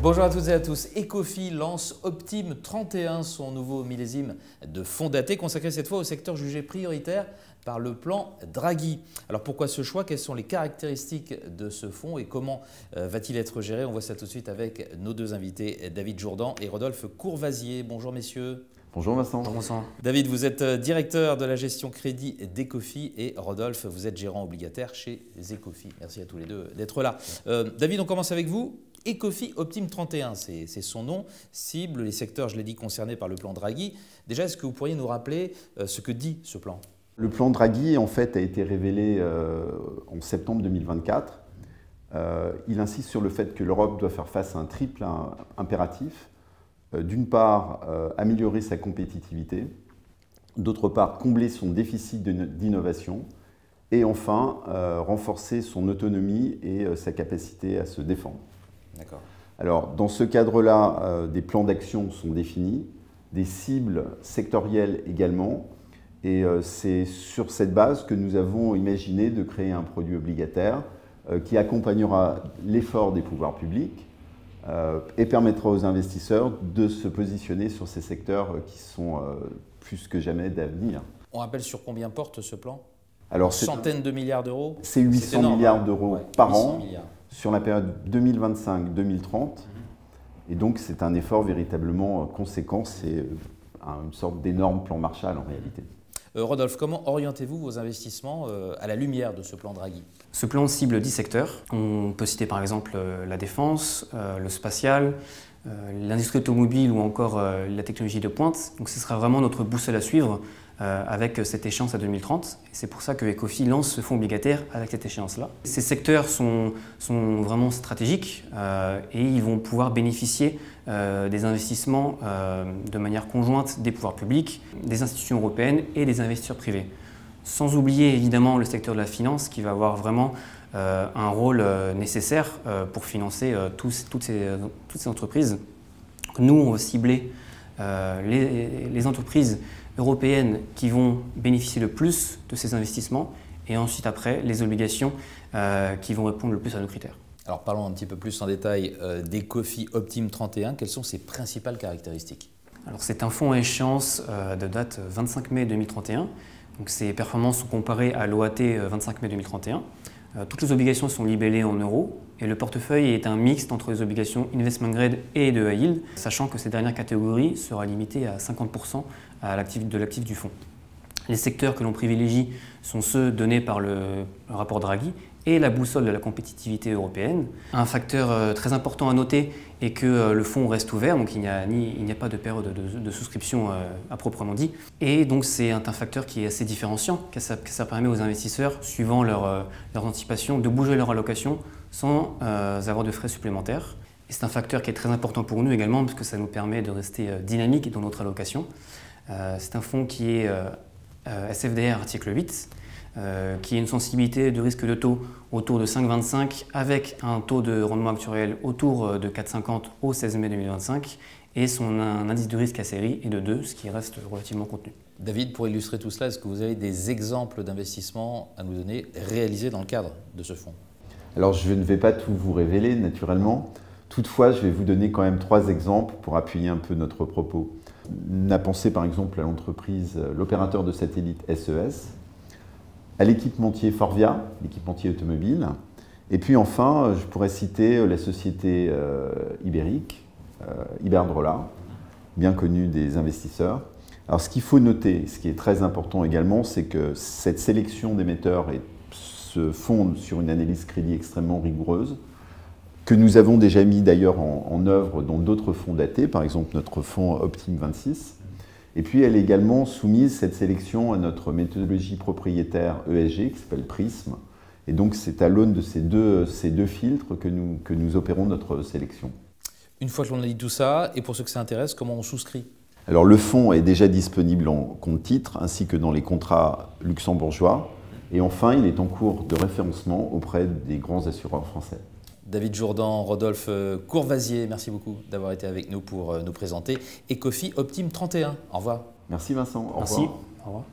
Bonjour à toutes et à tous. Ecofi lance Optime 31, son nouveau millésime de fonds datés consacré cette fois au secteur jugé prioritaire par le plan Draghi. Alors pourquoi ce choix? Quelles sont les caractéristiques de ce fonds et comment va-t-il être géré? On voit ça tout de suite avec nos deux invités, David Jourdan et Rodolphe Courvasier. Bonjour messieurs. Bonjour Vincent. Bonjour Vincent. David, vous êtes directeur de la gestion crédit d'Ecofi et Rodolphe, vous êtes gérant obligataire chez Ecofi. Merci à tous les deux d'être là. David, on commence avec vous. Ecofi Optime 31, c'est son nom, cible les secteurs, je l'ai dit, concernés par le plan Draghi. Déjà, est-ce que vous pourriez nous rappeler ce que dit ce plan? Le plan Draghi, en fait, a été révélé en septembre 2024. Il insiste sur le fait que l'Europe doit faire face à un triple impératif. D'une part, améliorer sa compétitivité. D'autre part, combler son déficit d'innovation. Et enfin, renforcer son autonomie et sa capacité à se défendre. Alors, dans ce cadre-là, des plans d'action sont définis, des cibles sectorielles également, et c'est sur cette base que nous avons imaginé de créer un produit obligataire qui accompagnera l'effort des pouvoirs publics et permettra aux investisseurs de se positionner sur ces secteurs qui sont plus que jamais d'avenir. On rappelle sur combien porte ce plan? Alors, centaines de milliards d'euros? C'est 800 milliards d'euros par an. Milliards. Sur la période 2025-2030. Et donc, c'est un effort véritablement conséquent. C'est une sorte d'énorme plan Marshall en réalité. Rodolphe, comment orientez-vous vos investissements à la lumière de ce plan Draghi? Ce plan cible 10 secteurs. On peut citer par exemple la défense, le spatial, l'industrie automobile ou encore la technologie de pointe. Donc ce sera vraiment notre boussole à suivre avec cette échéance à 2030. C'est pour ça que Ecofi lance ce fonds obligataire avec cette échéance-là. Ces secteurs sont vraiment stratégiques et ils vont pouvoir bénéficier des investissements de manière conjointe des pouvoirs publics, des institutions européennes et des investisseurs privés. Sans oublier évidemment le secteur de la finance qui va avoir vraiment un rôle nécessaire pour financer toutes ces entreprises. Nous, on va cibler les entreprises européennes qui vont bénéficier le plus de ces investissements et ensuite après les obligations qui vont répondre le plus à nos critères. Alors parlons un petit peu plus en détail d'Ecofi Optime 31. Quelles sont ses principales caractéristiques? Alors c'est un fonds à échéance de date 25 mai 2031. Donc ses performances sont comparées à l'OAT 25 mai 2031. Toutes les obligations sont libellées en euros et le portefeuille est un mixte entre les obligations investment grade et de high yield, sachant que cette dernière catégorie sera limitée à 50% de l'actif du fonds. Les secteurs que l'on privilégie sont ceux donnés par le rapport Draghi et la boussole de la compétitivité européenne. Un facteur très important à noter est que le fonds reste ouvert, donc il n'y a pas de période de souscription à proprement dit. Et donc c'est un facteur qui est assez différenciant, que ça permet aux investisseurs, suivant leur anticipation, de bouger leur allocation sans avoir de frais supplémentaires. Et c'est un facteur qui est très important pour nous également, parce que ça nous permet de rester dynamique dans notre allocation. C'est un fonds qui est SFDR article 8, qui a une sensibilité de risque de taux autour de 5,25 avec un taux de rendement actuariel autour de 4,50 au 16 mai 2025 et son indice de risque à série est de 2, ce qui reste relativement contenu. David, pour illustrer tout cela, est-ce que vous avez des exemples d'investissements à nous donner réalisés dans le cadre de ce fonds? Alors je ne vais pas tout vous révéler naturellement. Toutefois, je vais vous donner quand même 3 exemples pour appuyer un peu notre propos. On a pensé par exemple à l'entreprise, l'opérateur de satellite SES, à l'équipementier Forvia, l'équipementier automobile, et puis enfin, je pourrais citer la société ibérique, Iberdrola, bien connue des investisseurs. Alors ce qu'il faut noter, ce qui est très important également, c'est que cette sélection d'émetteurs se fonde sur une analyse crédit extrêmement rigoureuse, que nous avons déjà mis d'ailleurs en œuvre dans d'autres fonds datés, par exemple notre fonds Optime 26. Et puis elle est également soumise, cette sélection, à notre méthodologie propriétaire ESG qui s'appelle Prism. Et donc c'est à l'aune de ces deux filtres que nous opérons notre sélection. Une fois que l'on a dit tout ça, et pour ceux que ça intéresse, comment on souscrit? Alors le fonds est déjà disponible en compte titre ainsi que dans les contrats luxembourgeois. Et enfin, il est en cours de référencement auprès des grands assureurs français. David Jourdan, Rodolphe Courvasier, merci beaucoup d'avoir été avec nous pour nous présenter Ecofi Optime 31. Au revoir. Merci Vincent. Au revoir. Merci. Au revoir.